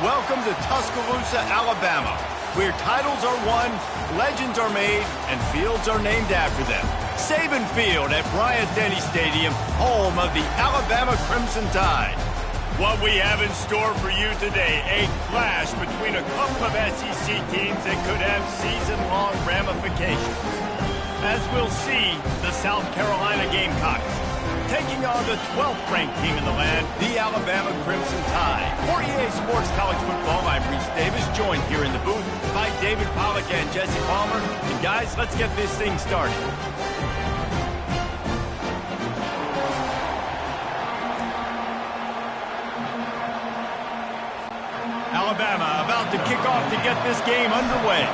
welcome to Tuscaloosa, Alabama, where titles are won, legends are made, and fields are named after them. Saban Field at Bryant-Denny Stadium, home of the Alabama Crimson Tide. What we have in store for you today, a clash between a couple of SEC teams that could have season-long ramifications. As we'll see, the South Carolina Gamecocks taking on the 12th-ranked team in the land, the Alabama Crimson Tide. For EA Sports College Football, I'm Reese Davis, joined here in the booth by David Pollack and Jesse Palmer. And guys, let's get this thing started. Alabama about to kick off to get this game underway.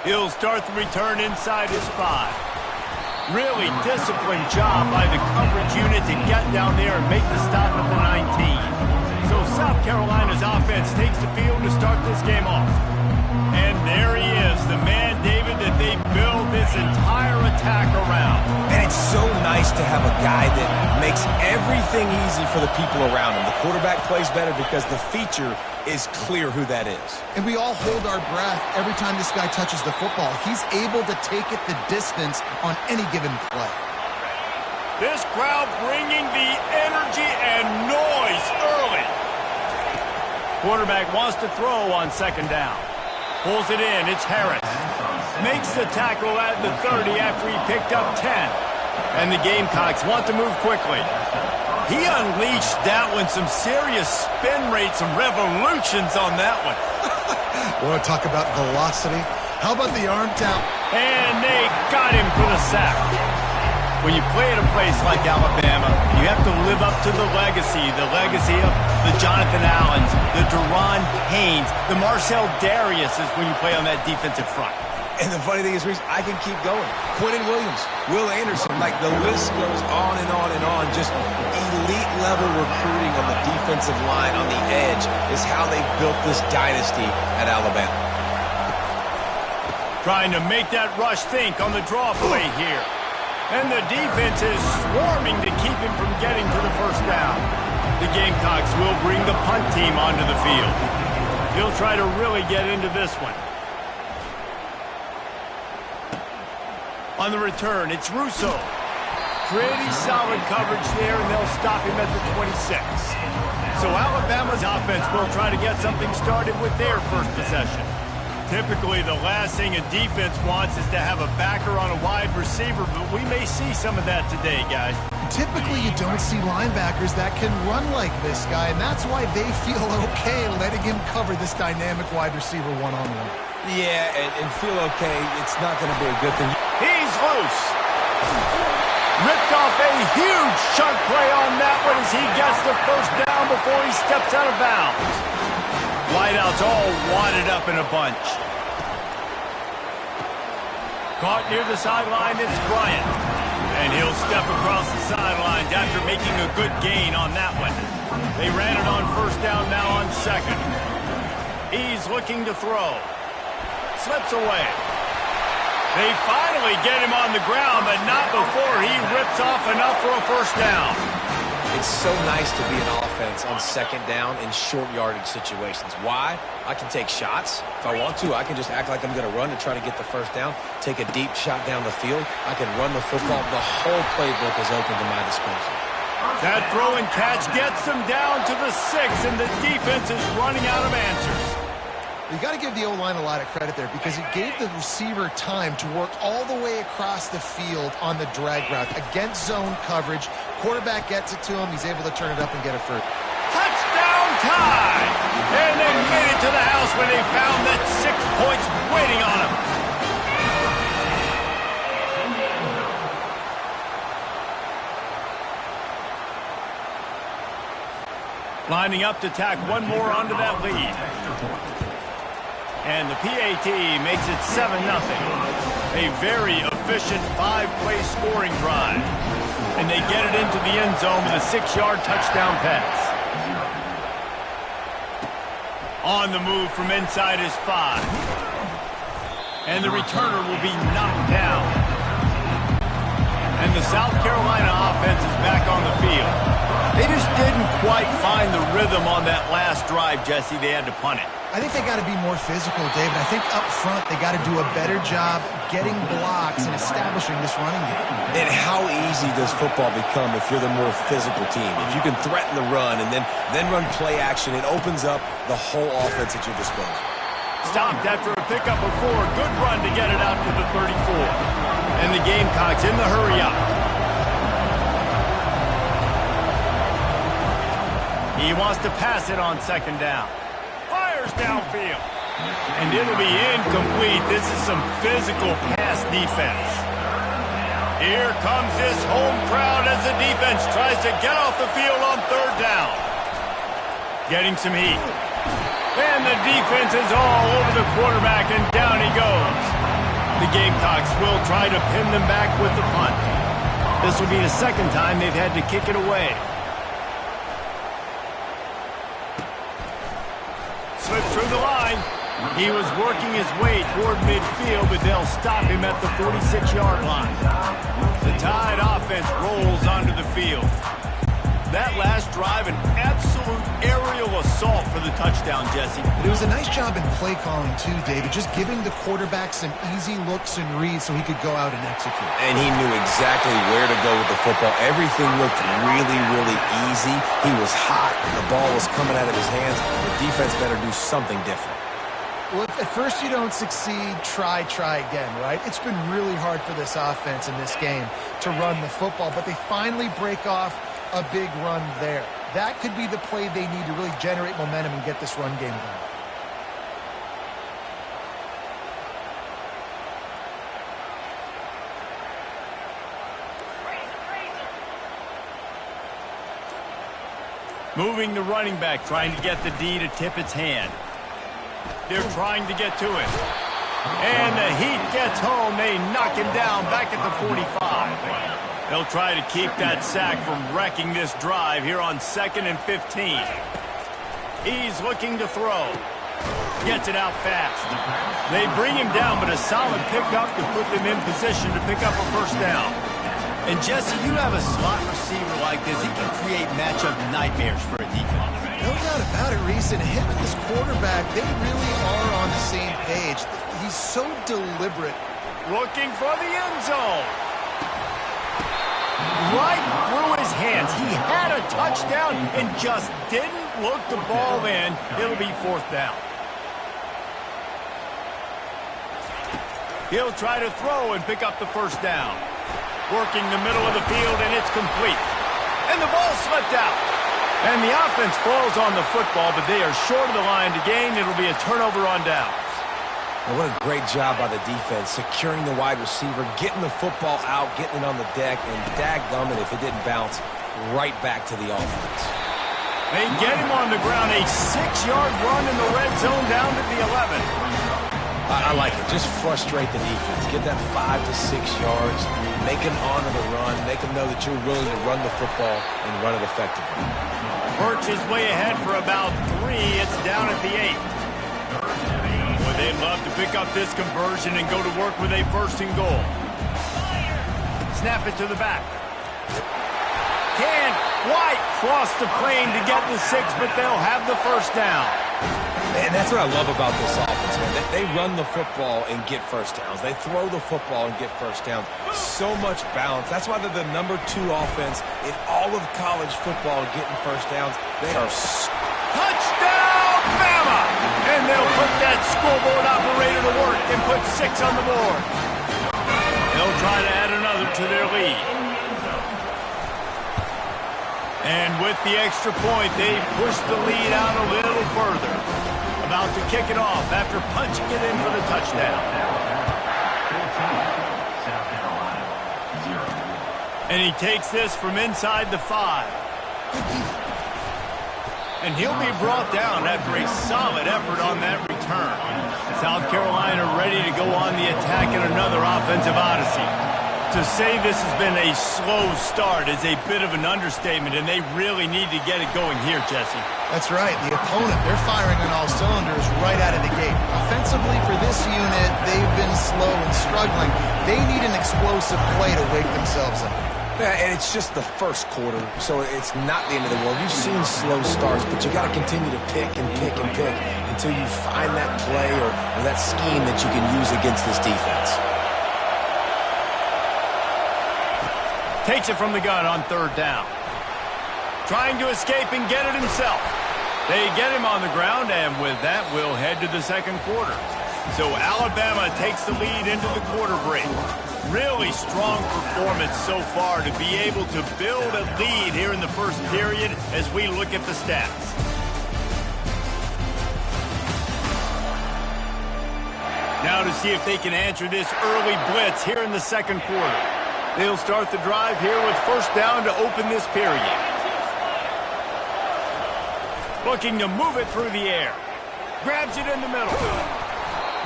He'll start the return inside his 5. Really disciplined job by the coverage unit to get down there and make the stop at the 19. So South Carolina's offense takes the field to start this game off. And there he is, the man, David, that they build this entire attack around. And it's so nice to have a guy that makes everything easy for the people around him. The quarterback plays better because the feature is clear who that is. And we all hold our breath every time this guy touches the football. He's able to take it the distance on any given play. This crowd bringing the energy and noise early. Quarterback wants to throw on second down. Pulls it in, it's Harris. Makes the tackle at the 30 after he picked up 10. And the Gamecocks want to move quickly. He unleashed that one, some serious spin rates, some revolutions on that one. Want to talk about velocity? How about the arm talent? And they got him for the sack. When you play at a place like Alabama, you have to live up to the legacy of the Jonathan Allens, the Deron Haynes, the Marcel Dariuses when you play on that defensive front. And the funny thing is, Reese, I can keep going. Quentin Williams, Will Anderson, like the list goes on and on and on. Just elite level recruiting on the defensive line, on the edge, is how they built this dynasty at Alabama. Trying to make that rush think on the draw play here. And the defense is swarming to keep him from getting to the first down. The Gamecocks will bring the punt team onto the field. He'll try to really get into this one. On the return, it's Russo. Pretty solid coverage there, and they'll stop him at the 26. So Alabama's offense will try to get something started with their first possession. Typically, the last thing a defense wants is to have a backer on a wide receiver, but we may see some of that today, guys. Typically, you don't see linebackers that can run like this guy, and that's why they feel okay letting him cover this dynamic wide receiver one-on-one. Yeah, and feel okay, it's not going to be a good thing. He's loose. Ripped off a huge chunk play on that one as he gets the first down before he steps out of bounds. Wideouts all wadded up in a bunch. Caught near the sideline, it's Bryant. And he'll step across the sidelines after making a good gain on that one. They ran it on first down, now on second. He's looking to throw. Slips away. They finally get him on the ground, but not before he rips off enough for a first down. It's so nice to be an offense on second down in short yardage situations. Why? I can take shots. If I want to, I can just act like I'm going to run to try to get the first down, take a deep shot down the field. I can run the football. The whole playbook is open to my disposal. That throw and catch gets them down to the 6, and the defense is running out of answers. You got to give the O-line a lot of credit there because it gave the receiver time to work all the way across the field on the drag route against zone coverage. Quarterback gets it to him. He's able to turn it up and get it first. Touchdown tie! And they made it to the house when they found that 6 points waiting on them. Lining up to tack one more onto that lead. And the PAT makes it 7-0. A very efficient 5-play scoring drive. And they get it into the end zone with a 6-yard touchdown pass. On the move from inside his 5. And the returner will be knocked down. And the South Carolina offense is back on the field. They just didn't quite find the rhythm on that last drive, Jesse. They had to punt it. I think they got to be more physical, David. I think up front they got to do a better job getting blocks and establishing this running game. And how easy does football become if you're the more physical team? If you can threaten the run and then run play action, it opens up the whole offense at your disposal. Stopped after a pickup of 4. Good run to get it out to the 34. And the Gamecocks in the hurry up. He wants to pass it on second down. Fires downfield. And it'll be incomplete. This is some physical pass defense. Here comes this home crowd as the defense tries to get off the field on third down. Getting some heat. And the defense is all over the quarterback, and down he goes. The Gamecocks will try to pin them back with the punt. This will be the second time they've had to kick it away. Slips through the line. He was working his way toward midfield, but they'll stop him at the 46-yard line. The Tide offense rolls onto the field. That last drive, an absolute aerial assault for the touchdown, Jesse. It was a nice job in play calling, too, David, just giving the quarterback some easy looks and reads so he could go out and execute. And he knew exactly where to go with the football. Everything looked really, really easy. He was hot. The ball was coming out of his hands. The defense better do something different. Well, if at first you don't succeed, try again, right? It's been really hard for this offense in this game to run the football, but they finally break off a big run there. That could be the play they need to really generate momentum and get this run game going. Moving the running back, trying to get the D to tip its hand. They're trying to get to it. And the heat gets home. They knock him down back at the 45. They'll try to keep that sack from wrecking this drive here on 2nd and 15. He's looking to throw. Gets it out fast. They bring him down, but a solid pickup to put them in position to pick up a first down. And Jesse, you have a slot receiver like this. He can create matchup nightmares for a defense. No doubt about it, Reese. And him and this quarterback, they really are on the same page. He's so deliberate. Looking for the end zone. Right through his hands. He had a touchdown and just didn't look the ball in. It'll be 4th down. He'll try to throw and pick up the first down. Working the middle of the field, and it's complete. And the ball slipped out. And the offense falls on the football, but they are short of the line to gain. It'll be a turnover on downs. Well, what a great job by the defense, securing the wide receiver, getting the football out, getting it on the deck, and dadgummit if it didn't bounce, right back to the offense. They get him on the ground, a 6-yard run in the red zone down to the 11. I like it. Just frustrate the defense. Get that 5 to 6 yards. Make them honor the run. Make them know that you're willing to run the football and run it effectively. Birch is way ahead for about 3. It's down at the 8. Boy, they'd love to pick up this conversion and go to work with a 1st and goal. Snap it to the back. Can White cross the plane to get the 6, but they'll have the first down. And that's what I love about this offense, man. They run the football and get first downs. They throw the football and get first downs. So much balance. That's why they're the #2 offense in all of college football getting first downs. They are... Touchdown, Bama! And they'll put that scoreboard operator to work and put 6 on the board. They'll try to add another to their lead. And with the extra point, they push the lead out a little further. About to kick it off after punching it in for the touchdown. And he takes this from inside the 5. And he'll be brought down after a solid effort on that return. South Carolina ready to go on the attack in another offensive odyssey. To say this has been a slow start is a bit of an understatement, and they really need to get it going here, Jesse. That's right. The opponent, they're firing on all cylinders right out of the gate. Offensively, for this unit, they've been slow and struggling. They need an explosive play to wake themselves up. Yeah, and it's just the first quarter, so it's not the end of the world. You've seen slow starts, but you got to continue to pick and pick and pick until you find that play or that scheme that you can use against this defense. Takes it from the gun on 3rd down. Trying to escape and get it himself. They get him on the ground, and with that, we'll head to the 2nd quarter. So Alabama takes the lead into the quarter break. Really strong performance so far to be able to build a lead here in the 1st period as we look at the stats. Now to see if they can answer this early blitz here in the 2nd quarter. They'll start the drive here with 1st down to open this period. Looking to move it through the air. Grabs it in the middle.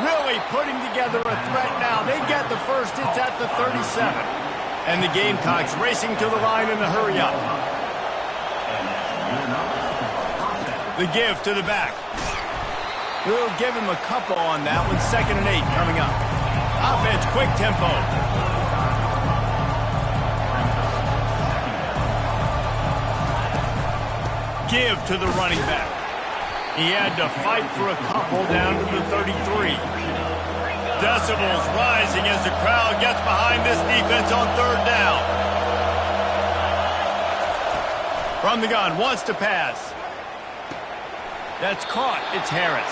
Really putting together a threat now. They get the first. It's at the 37. And the Gamecocks racing to the line in the hurry up. The give to the back. We'll give him a couple on that one. 2nd and 8 coming up. Offense, quick tempo. Give to the running back. He had to fight for a couple down to the 33. Decibels rising as the crowd gets behind this defense on 3rd down. From the gun, wants to pass. That's caught. It's Harris.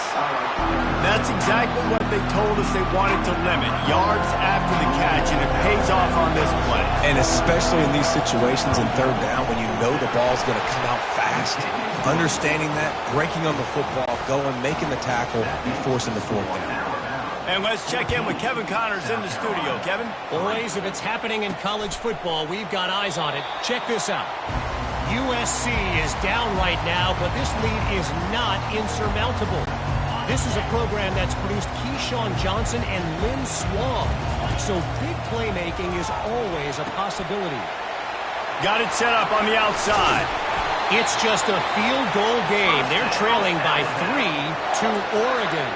That's exactly what they told us they wanted to limit. Yards after the catch, and it pays off on this play. And especially in these situations in 3rd down when you know the ball's going to come out fast. Understanding that, breaking on the football, going, making the tackle, and forcing the 4th down. And let's check in with Kevin Connors in the studio. Kevin? Boys, if it's happening in college football, we've got eyes on it. Check this out. USC is down right now, but this lead is not insurmountable. This is a program that's produced Keyshawn Johnson and Lynn Swan, so big playmaking is always a possibility. Got it set up on the outside. It's just a field goal game. They're trailing by 3 to Oregon.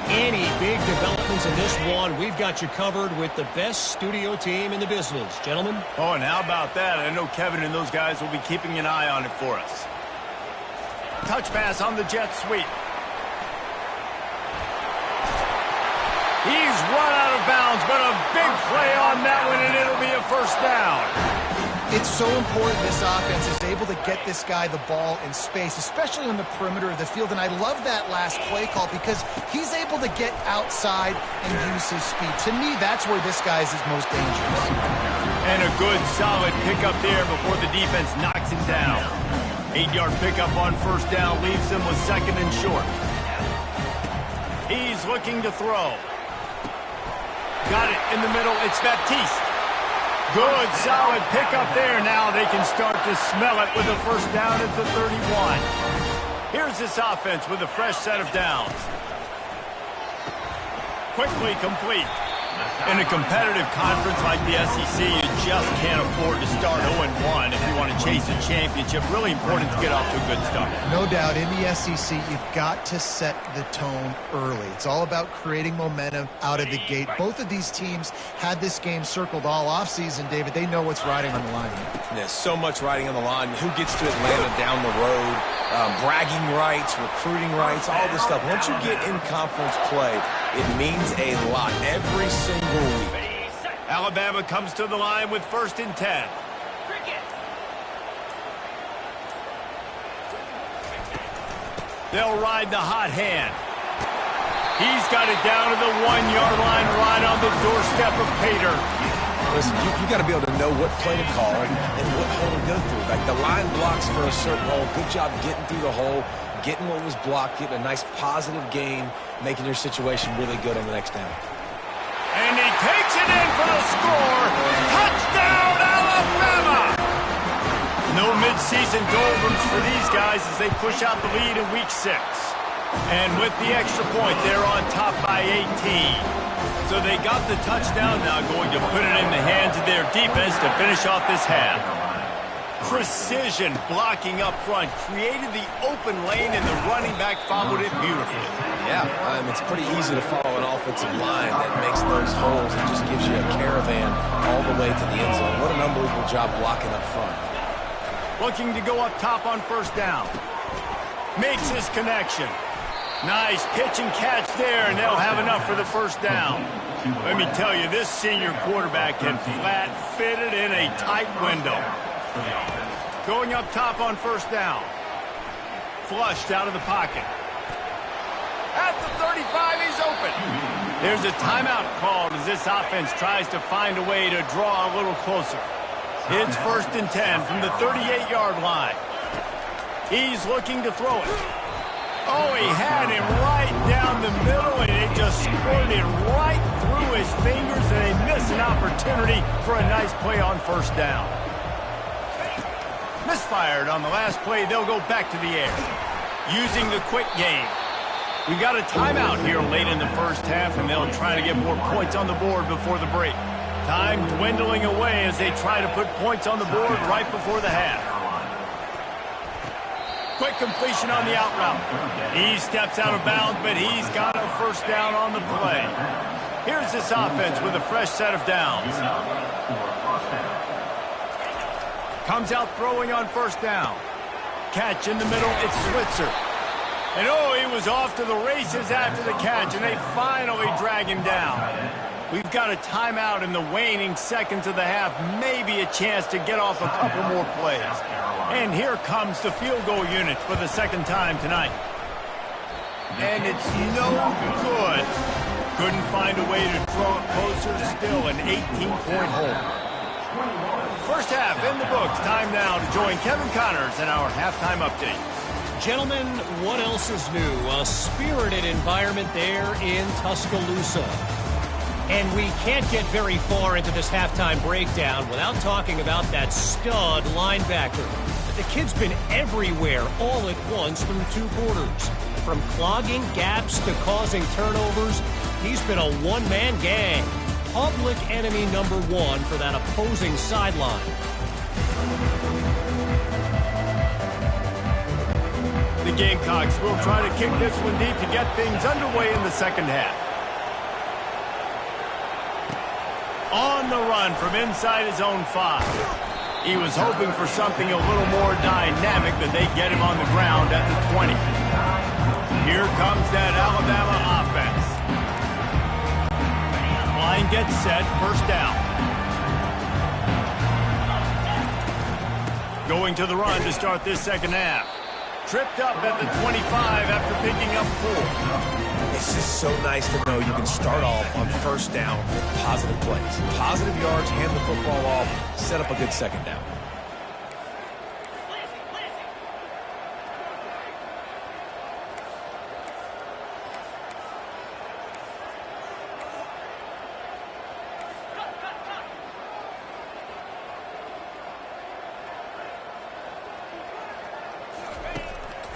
Any big developments in this one, we've got you covered with the best studio team in the business. Gentlemen? Oh, and how about that? I know Kevin and those guys will be keeping an eye on it for us. Touch pass on the jet sweep. He's run out of bounds, but a big play on that one, and it'll be a 1st down. It's so important this offense is able to get this guy the ball in space, especially on the perimeter of the field. And I love that last play call because he's able to get outside and use his speed. To me, that's where this guy is his most dangerous. And a good, solid pickup there before the defense knocks him down. 8-yard pickup on 1st down leaves him with 2nd and short. He's looking to throw. Got it in the middle. It's Baptiste. Good, solid pickup there. Now they can start to smell it with a 1st down at the 31. Here's this offense with a fresh set of downs. Quickly complete. In a competitive conference like the SEC, you just can't afford to start 0-1 if you want to chase a championship. Really important to get off to a good start. No doubt, in the SEC, you've got to set the tone early. It's all about creating momentum out of the gate. Both of these teams had this game circled all offseason, David. They know what's riding on the line here. There's so much riding on the line. Who gets to Atlanta down the road? Bragging rights, recruiting rights, all this stuff. Once you get in conference play, it means a lot every single week. Alabama comes to the line with 1st and 10. They'll ride the hot hand. He's got it down to the 1-yard line right on the doorstep of Pater. Listen, you got to be able to know what play to call and what hole to go through. Like the line blocks for a certain hole. Good job getting through the hole, getting what was blocked, getting a nice positive gain, making your situation really good on the next down. And he takes it in for the score. Touchdown, Alabama! No midseason doldrums for these guys as they push out the lead in Week 6. And with the extra point, they're on top by 18. So they got the touchdown, now going to put it in the hands of their defense to finish off this half. Precision blocking up front created the open lane, and the running back followed it beautifully. Yeah, it's pretty easy to follow an offensive line that makes those holes and just gives you a caravan all the way to the end zone. What an unbelievable job blocking up front. Looking to go up top on first down. Makes his connection. Nice pitch and catch there, and they'll have enough for the first down. Let me tell you, this senior quarterback can flat fit it in a tight window. Going up top on first down. Flushed out of the pocket. At the 35, he's open. There's a timeout called as this offense tries to find a way to draw a little closer. It's 1st and 10 from the 38-yard line. He's looking to throw it. Oh, he had him right down the middle, and it just squirted right through his fingers, and they miss an opportunity for a nice play on first down. Misfired on the last play. They'll go back to the air. Using the quick game. We've got a timeout here late in the first half, and they'll try to get more points on the board before the break. Time dwindling away as they try to put points on the board right before the half. Quick completion on the out route. He steps out of bounds, but he's got a first down on the play. Here's this offense with a fresh set of downs. Comes out throwing on first down. Catch in the middle, it's Switzer. And oh, he was off to the races after the catch, and they finally drag him down. We've got a timeout in the waning seconds of the half, maybe a chance to get off a couple more plays. And here comes the field goal unit for the second time tonight. And it's no good. Couldn't find a way to draw it closer. Still an 18-point hole. First half in the books. Time now to join Kevin Connors in our halftime update. Gentlemen, what else is new? A spirited environment there in Tuscaloosa. And we can't get very far into this halftime breakdown without talking about that stud linebacker. The kid's been everywhere all at once through 2 quarters. From clogging gaps to causing turnovers, he's been a one-man gang. Public enemy number 1 for that opposing sideline. The Gamecocks will try to kick this one deep to get things underway in the second half. On the run from inside his own 5. He was hoping for something a little more dynamic, but they get him on the ground at the 20. Here comes that Alabama offense. Line gets set, first down. Going to the run to start this second half. Tripped up at the 25 after picking up 4. It's just so nice to know you can start off on first down with positive plays. Positive yards, hand the football off, set up a good second down.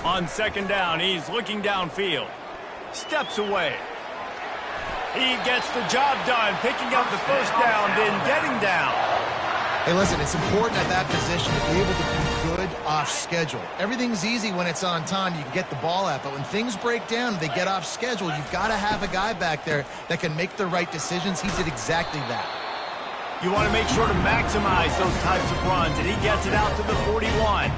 On second down, he's looking downfield. Steps away. He gets the job done, picking up the first down, then getting down. Hey, listen, it's important at that position to be able to be good off schedule. Everything's easy when it's on time. You can get the ball out, but when things break down, they get off schedule. You've got to have a guy back there that can make the right decisions. He did exactly that. You want to make sure to maximize those types of runs, and he gets it out to the 41.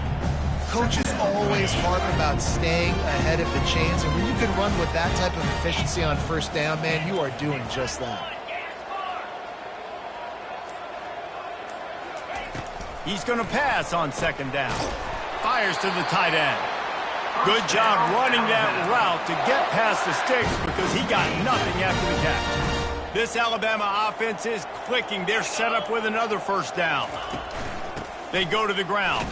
Coaches always harp about staying ahead of the chains, and when you can run with that type of efficiency on first down, man, you are doing just that. He's going to pass on second down. Fires to the tight end. Good job running that route to get past the sticks because he got nothing after the catch. This Alabama offense is clicking. They're set up with another first down. They go to the ground.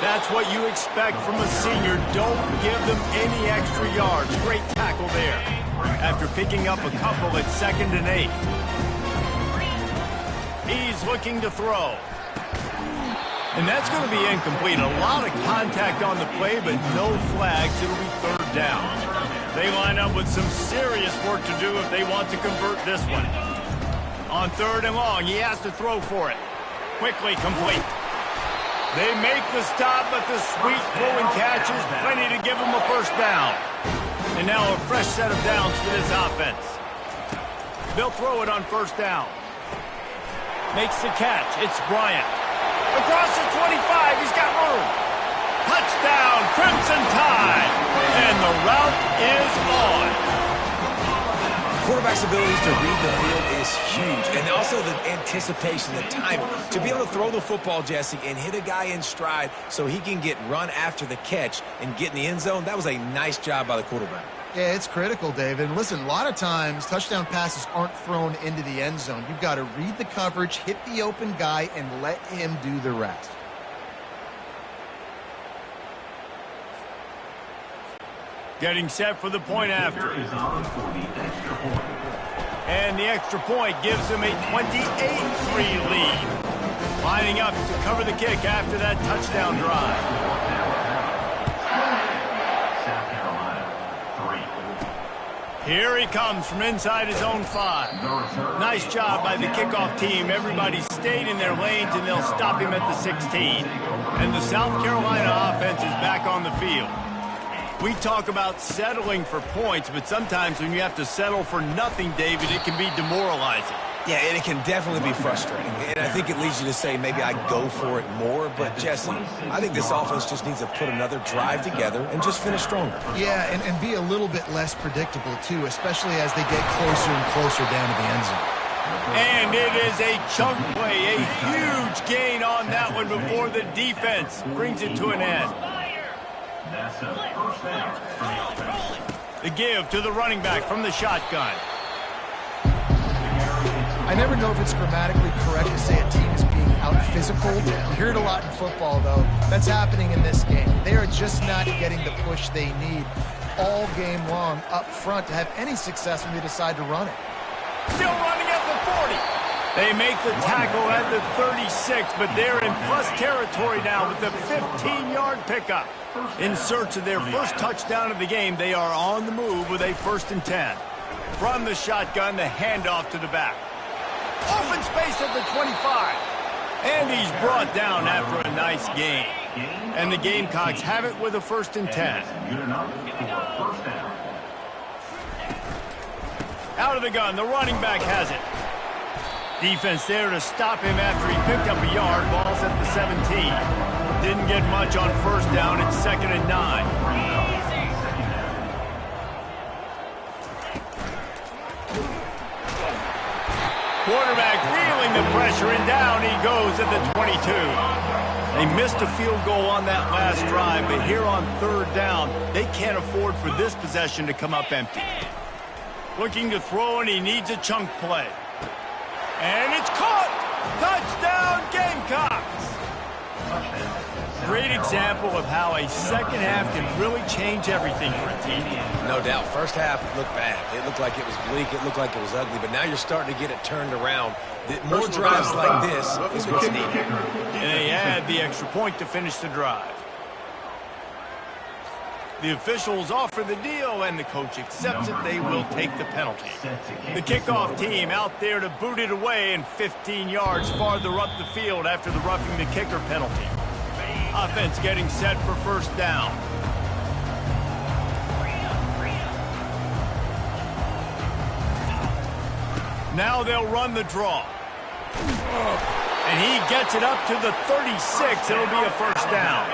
That's what you expect from a senior. Don't give them any extra yards. Great tackle there. After picking up a couple at 2nd and 8. He's looking to throw. And that's going to be incomplete. A lot of contact on the play, but no flags. It'll be 3rd down. They line up with some serious work to do if they want to convert this one. On 3rd and long, he has to throw for it. Quickly complete. They make the stop, but the sweet throwing catch is plenty to give them a first down. And now a fresh set of downs for this offense. They'll throw it on first down. Makes the catch. It's Bryant. Across the 25, he's got room. Touchdown, Crimson Tide. And the route is on. Quarterback's abilities to read the field is huge. And also the anticipation, the timing. To be able to throw the football, Jesse, and hit a guy in stride so he can get run after the catch and get in the end zone, that was a nice job by the quarterback. Yeah, it's critical, David. And listen, a lot of times touchdown passes aren't thrown into the end zone. You've got to read the coverage, hit the open guy, and let him do the rest. Getting set for the point after. And the extra point gives them a 28-3 lead. Lining up to cover the kick after that touchdown drive. Here he comes from inside his own 5. Nice job by the kickoff team. Everybody stayed in their lanes, and they'll stop him at the 16. And the South Carolina offense is back on the field. We talk about settling for points, but sometimes when you have to settle for nothing, David, it can be demoralizing. Yeah, and it can definitely be frustrating. And I think it leads you to say maybe I go for it more. But, Jesse, I think this offense just needs to put another drive together and just finish stronger. Yeah, and be a little bit less predictable, too, especially as they get closer and closer down to the end zone. And it is a chunk play, a huge gain on that one before the defense brings it to an end. The give to the running back from the shotgun. I never know if it's grammatically correct to say a team is being out-physical. You hear it a lot in football, though. That's happening in this game. They are just not getting the push they need all game long up front to have any success when they decide to run it. Still running at the 40. They make the tackle at the 36, but they're in plus territory now with the 15-yard pickup. In search of their first touchdown of the game, they are on the move with a 1st and 10. From the shotgun, the handoff to the back. Open space at the 25. And he's brought down after a nice gain. And the Gamecocks have it with a 1st and 10. Out of the gun, the running back has it. Defense there to stop him after he picked up a yard. Ball's at the 17. Didn't get much on first down. It's 2nd and 9. Quarterback feeling the pressure, and down he goes at the 22. They missed a field goal on that last drive, but here on 3rd down, they can't afford for this possession to come up empty. Looking to throw, and he needs a chunk play. And it's caught! Touchdown, Gamecocks! Great example of how a second half can really change everything for a team. No doubt. First half looked bad. It looked like it was bleak. It looked like it was ugly. But now you're starting to get it turned around. More drives like this is what's needed. And they add the extra point to finish the drive. The officials offer the deal, and the coach accepts it. They will take the penalty. The kickoff team out there to boot it away, and 15 yards farther up the field after the roughing the kicker penalty. Offense getting set for 1st down. Now they'll run the draw. And he gets it up to the 36. It'll be a 1st down.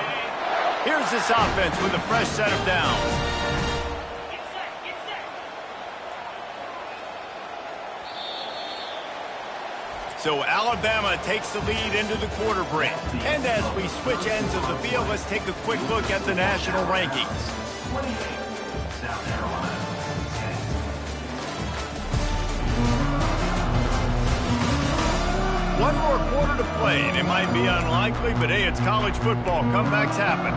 Here's this offense with a fresh set of downs. So Alabama takes the lead into the quarter break. And as we switch ends of the field, let's take a quick look at the national rankings. One more quarter to play, and it might be unlikely, but hey, it's college football. Comebacks happen.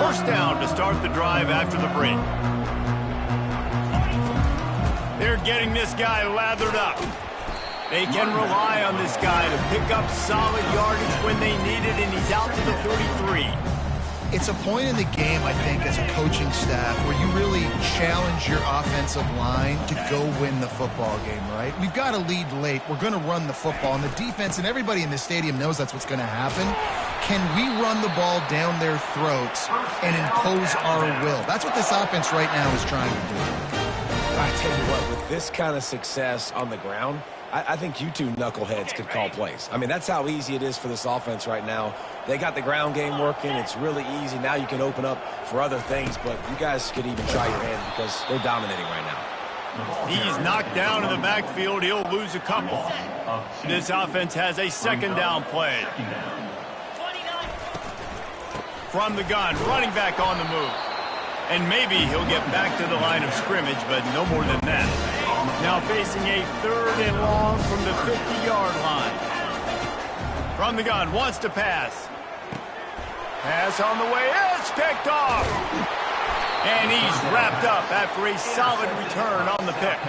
1st down to start the drive after the break. They're getting this guy lathered up. They can rely on this guy to pick up solid yardage when they need it, and he's out to the 33. It's a point in the game, I think, as a coaching staff where you really challenge your offensive line to go win the football game, right? We've got to lead late. We're going to run the football. And the defense and everybody in the stadium knows that's what's going to happen. Can we run the ball down their throats and impose our will? That's what this offense right now is trying to do. I tell you what, with this kind of success on the ground, I think you two knuckleheads could call plays. I mean, that's how easy it is for this offense right now. They got the ground game working. It's really easy. Now you can open up for other things, but you guys could even try your hand because they're dominating right now. He's knocked down in the backfield. He'll lose a couple. This offense has a second down play. From the gun, running back on the move. And maybe he'll get back to the line of scrimmage, but no more than that. Now facing a 3rd and long from the 50-yard line. From the gun, wants to pass. Pass on the way, it's picked off. And he's wrapped up after a solid return on the pick.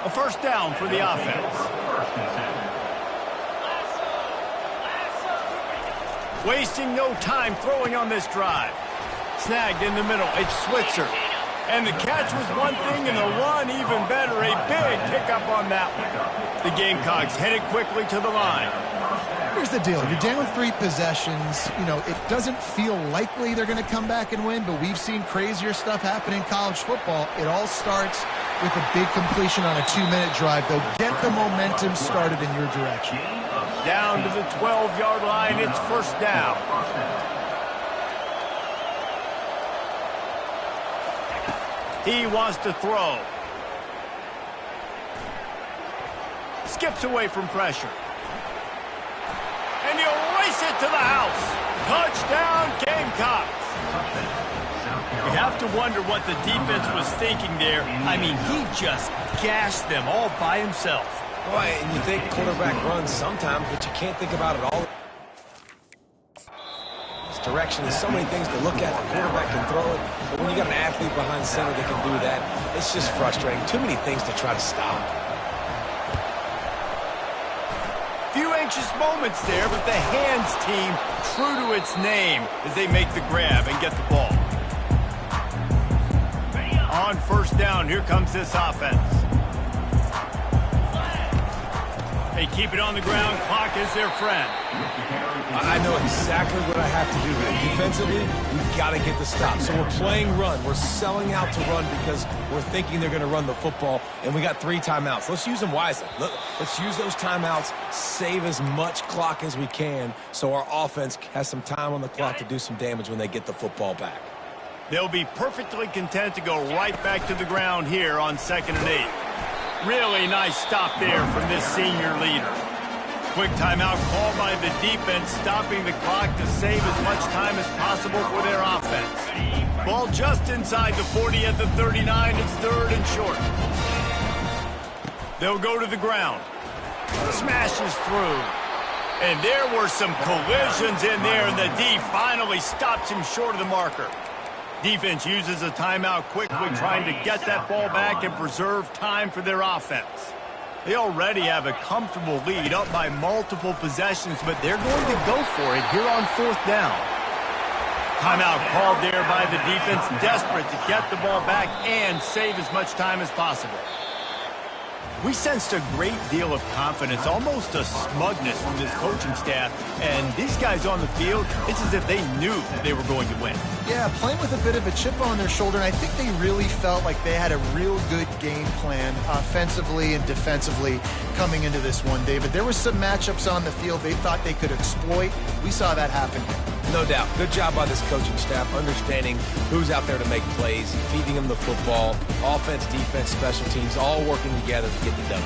A first down for the offense. Wasting no time throwing on this drive. Snagged in the middle, it's Switzer. And the catch was one thing, and the run even better. A big pickup on that one. The Gamecocks headed quickly to the line. Here's the deal. You're down 3 possessions. You know, it doesn't feel likely they're going to come back and win, but we've seen crazier stuff happen in college football. It all starts with a big completion on a 2-minute drive. They'll get the momentum started in your direction. Down to the 12-yard line, it's first down. He wants to throw. Skips away from pressure. And he'll race it to the house. Touchdown, Gamecocks. You have to wonder what the defense was thinking there. I mean, he just gashed them all by himself. Boy, and you think quarterback runs sometimes, but you can't think about it all. Direction. There's so many things to look at. The quarterback can throw it, but when you got an athlete behind center that can do that, it's just frustrating. Too many things to try to stop. Few anxious moments there, but the hands team true to its name as they make the grab and get the ball. On first down, here comes this offense. They keep it on the ground. Clock is their friend. I know exactly what I have to do here. Defensively, we've got to get the stop. So we're playing run. We're selling out to run because we're thinking they're going to run the football, and we got 3 timeouts. Let's use them wisely. Let's use those timeouts, save as much clock as we can so our offense has some time on the clock to do some damage when they get the football back. They'll be perfectly content to go right back to the ground here on 2nd and 8. Really nice stop there from this senior leader. Quick timeout called by the defense, stopping the clock to save as much time as possible for their offense. Ball just inside the 40 at the 39. It's 3rd and short. They'll go to the ground. Smashes through. And there were some collisions in there, and the D finally stops him short of the marker. Defense uses a timeout quickly, trying to get that ball back and preserve time for their offense. They already have a comfortable lead, up by multiple possessions, but they're going to go for it here on 4th down. Timeout called there by the defense, desperate to get the ball back and save as much time as possible. We sensed a great deal of confidence, almost a smugness from this coaching staff. And these guys on the field, it's as if they knew they were going to win. Yeah, playing with a bit of a chip on their shoulder. And I think they really felt like they had a real good game plan offensively and defensively coming into this one, David. There were some matchups on the field they thought they could exploit. We saw that happen. No doubt. Good job by this coaching staff, understanding who's out there to make plays, feeding them the football, offense, defense, special teams, all working together to get the W.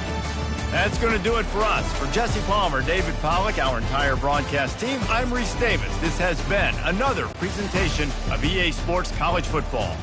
That's going to do it for us. For Jesse Palmer, David Pollack, our entire broadcast team, I'm Reese Davis. This has been another presentation of EA Sports College Football.